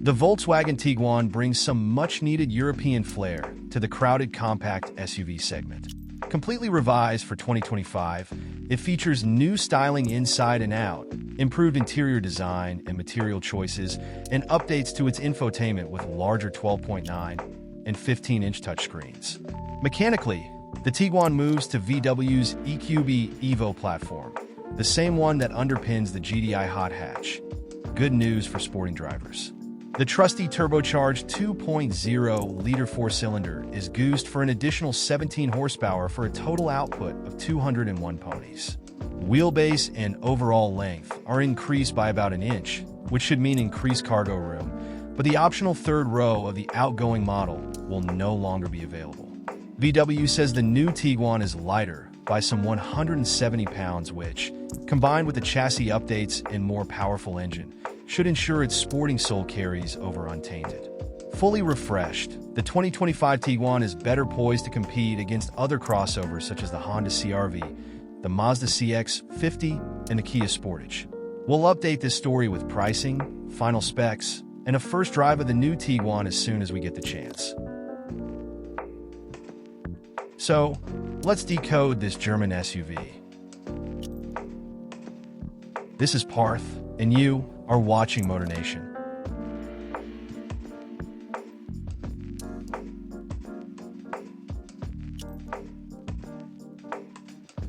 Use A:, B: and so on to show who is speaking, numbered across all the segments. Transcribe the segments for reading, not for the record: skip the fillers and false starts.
A: The Volkswagen Tiguan brings some much-needed European flair to the crowded compact SUV segment. Completely revised for 2025, it features new styling inside and out, improved interior design and material choices, and updates to its infotainment with larger 12.9 and 15-inch touchscreens. Mechanically, the Tiguan moves to VW's EQB Evo platform, the same one that underpins the GDI hot hatch. Good news for sporting drivers. The trusty turbocharged 2.0-liter four-cylinder is goosed for an additional 17 horsepower for a total output of 201 ponies. Wheelbase and overall length are increased by about an inch, which should mean increased cargo room, but the optional third row of the outgoing model will no longer be available. VW says the new Tiguan is lighter by some 170 pounds, which, combined with the chassis updates and more powerful engine, should ensure its sporting soul carries over untainted. Fully refreshed, the 2025 Tiguan is better poised to compete against other crossovers such as the Honda CR-V, the Mazda CX-50, and the Kia Sportage. We'll update this story with pricing, final specs, and a first drive of the new Tiguan as soon as we get the chance. So, let's decode this German SUV. This is Parth, and you are watching MotorNation.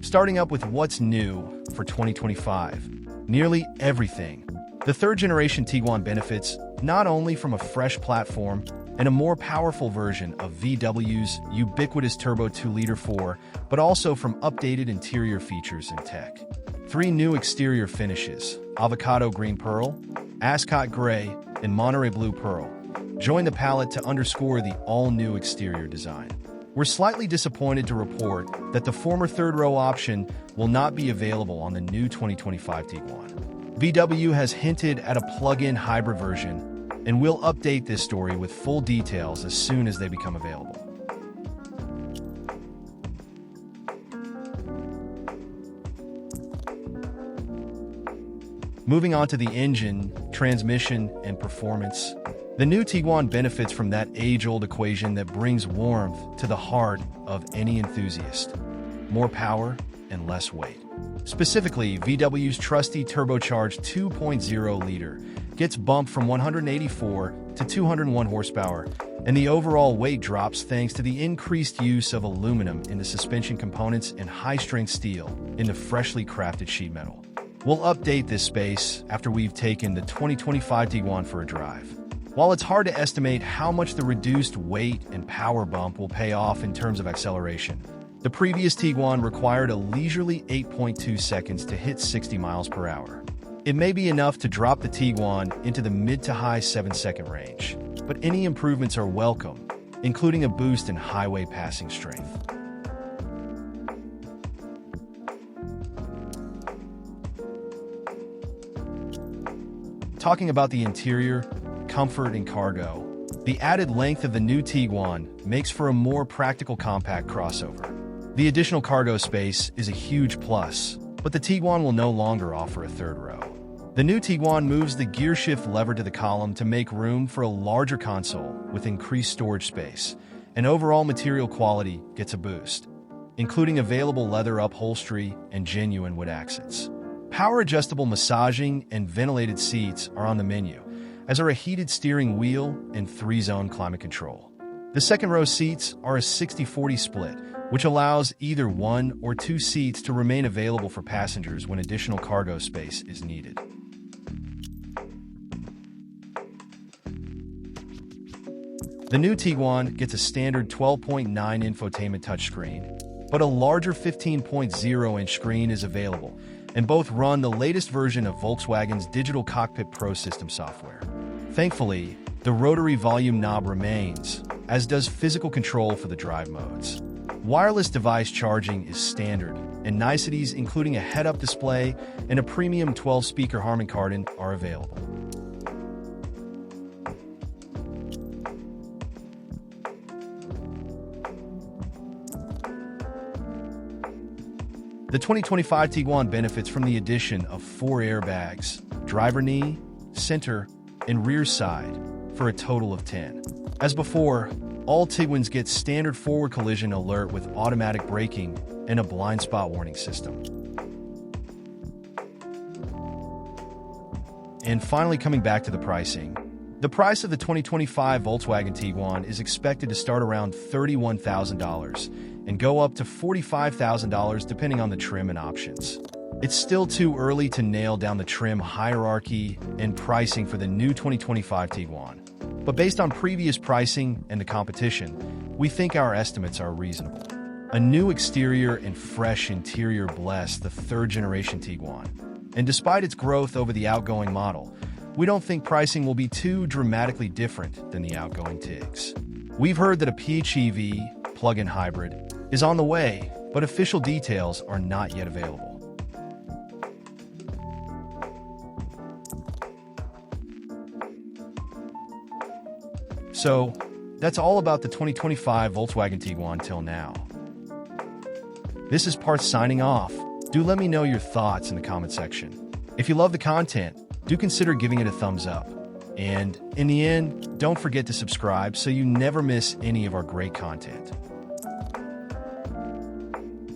A: Starting up with what's new for 2025. Nearly everything. The third-generation Tiguan benefits not only from a fresh platform and a more powerful version of VW's ubiquitous turbo 2-liter 4, but also from updated interior features and tech. 3 new exterior finishes, avocado green pearl, ascot gray, and Monterey blue pearl, join the palette to underscore the all-new exterior design. We're slightly disappointed to report that the former third-row option will not be available on the new 2025 Tiguan. VW has hinted at a plug-in hybrid version, and we'll update this story with full details as soon as they become available. Moving on to the engine, transmission, and performance, the new Tiguan benefits from that age-old equation that brings warmth to the heart of any enthusiast: more power and less weight. Specifically, VW's trusty turbocharged 2.0-liter gets bumped from 184 to 201 horsepower, and the overall weight drops thanks to the increased use of aluminum in the suspension components and high-strength steel in the freshly crafted sheet metal. We'll update this space after we've taken the 2025 Tiguan for a drive. While it's hard to estimate how much the reduced weight and power bump will pay off in terms of acceleration, the previous Tiguan required a leisurely 8.2 seconds to hit 60 miles per hour. It may be enough to drop the Tiguan into the mid to high 7-second range, but any improvements are welcome, including a boost in highway passing strength. Talking about the interior, comfort, and cargo, the added length of the new Tiguan makes for a more practical compact crossover. The additional cargo space is a huge plus, but the Tiguan will no longer offer a third row. The new Tiguan moves the gear shift lever to the column to make room for a larger console with increased storage space, and overall material quality gets a boost, including available leather upholstery and genuine wood accents. Power-adjustable massaging and ventilated seats are on the menu, as are a heated steering wheel and 3-zone climate control. The second-row seats are a 60-40 split, which allows either 1 or 2 seats to remain available for passengers when additional cargo space is needed. The new Tiguan gets a standard 12.9 infotainment touchscreen, but a larger 15.0-inch screen is available, and both run the latest version of Volkswagen's Digital Cockpit Pro system software. Thankfully, the rotary volume knob remains, as does physical control for the drive modes. Wireless device charging is standard, and niceties including a head-up display and a premium 12-speaker Harman Kardon are available. The 2025 Tiguan benefits from the addition of 4 airbags, driver knee, center, and rear side, for a total of 10. As before, all Tiguans get standard forward collision alert with automatic braking and a blind spot warning system. And finally, coming back to the pricing. The price of the 2025 Volkswagen Tiguan is expected to start around $31,000 and go up to $45,000 depending on the trim and options. It's still too early to nail down the trim hierarchy and pricing for the new 2025 Tiguan. But based on previous pricing and the competition, we think our estimates are reasonable. A new exterior and fresh interior bless the third-generation Tiguan. And despite its growth over the outgoing model, we don't think pricing will be too dramatically different than the outgoing Tigs. We've heard that a PHEV, plug-in hybrid, is on the way, but official details are not yet available. So, that's all about the 2025 Volkswagen Tiguan till now. This is Parth signing off. Do let me know your thoughts in the comment section. If you love the content, do consider giving it a thumbs up. And in the end, don't forget to subscribe so you never miss any of our great content.